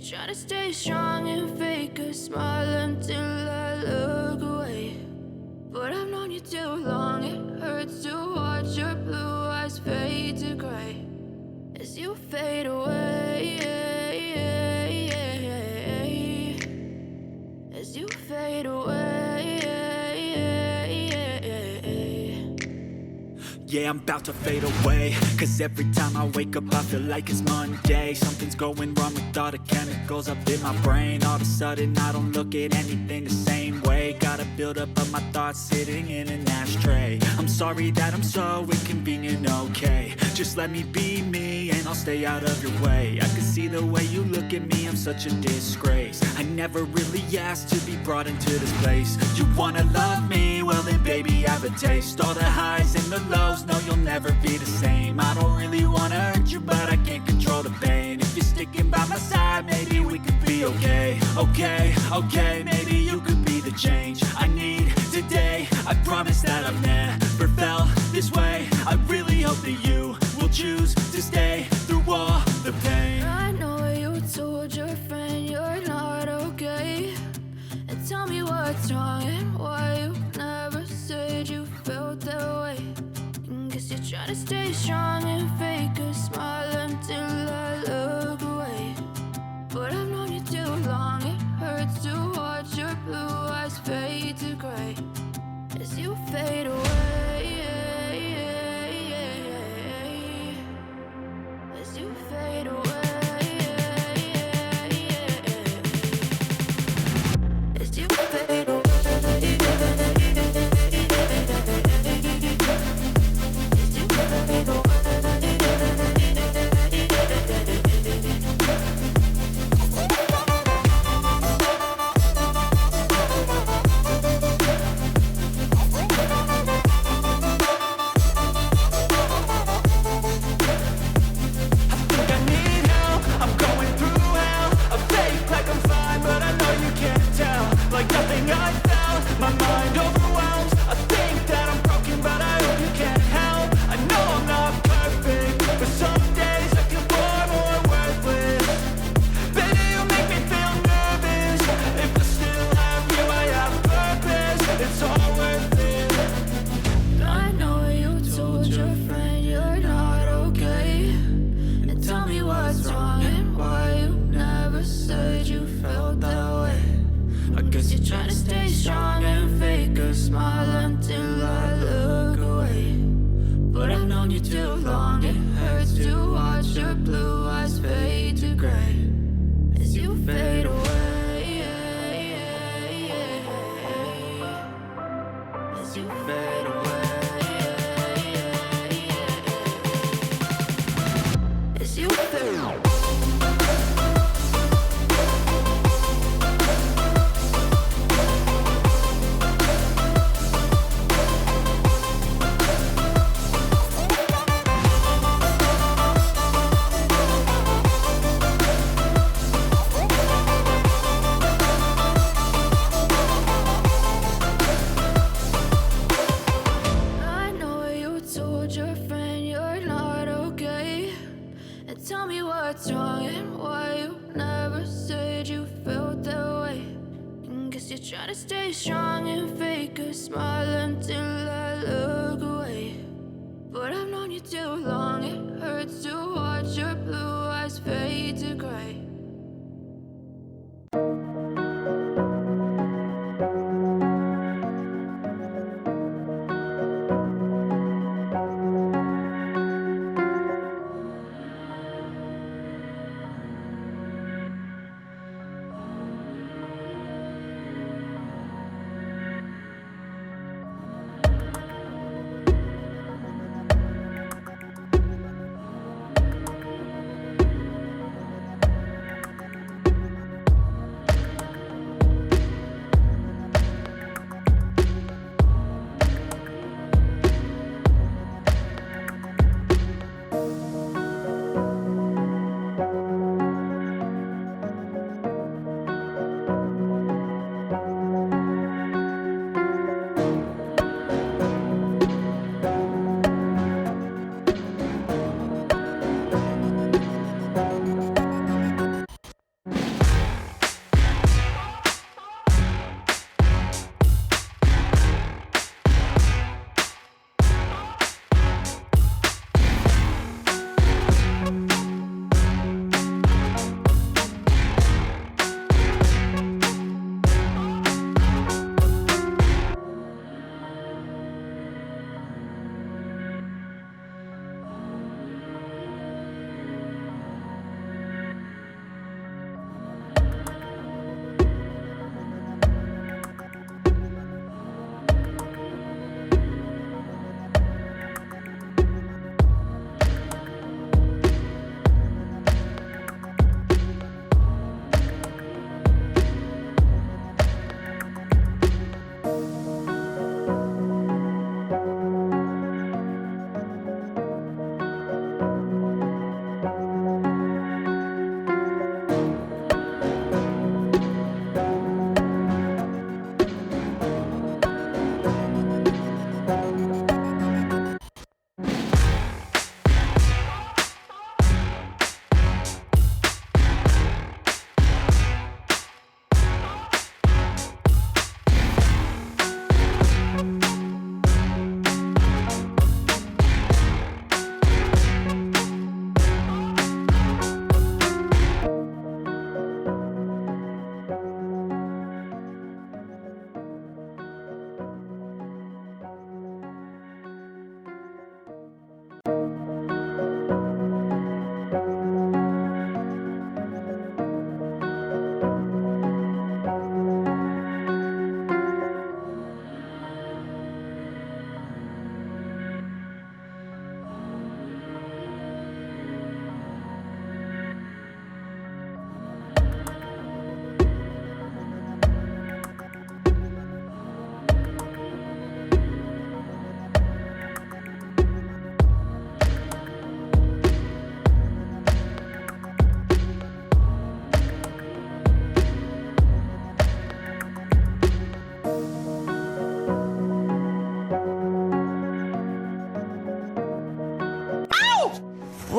try to stay strong and fake a smile until I look away. But I've known you too long, it hurts to watch your blue eyes fade to gray as you fade away, as you fade away. Yeah, I'm about to fade away, cause every time I wake up I feel like it's Monday. Something's going wrong with all the chemicals up in my brain. All of a sudden I don't look at anything the same way. Gotta build up of my thoughts sitting in an ashtray. I'm sorry that I'm so inconvenient, okay. Just let me be me and I'll stay out of your way. I can see the way you look at me, I'm such a disgrace. I never really asked to be brought into this place. You wanna love me? Well then baby have a taste. All the highs and the lows, no you'll never be the same. I don't really wanna hurt you but I can't control the pain. If you're sticking by my side maybe we could be okay. Okay, maybe you could be the change I need today. I promise that I've never felt this way. I really hope that you will choose to stay through all the pain. I know you told your friend you're not okay, and tell me what's wrong and why you never said you felt that way. Guess you're trying to stay strong and fake a smile until I look away. But I've known you too long, it hurts to watch your blue eyes fade to gray as you fade away, as you fade away, as you fade away.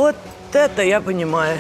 Вот это я понимаю.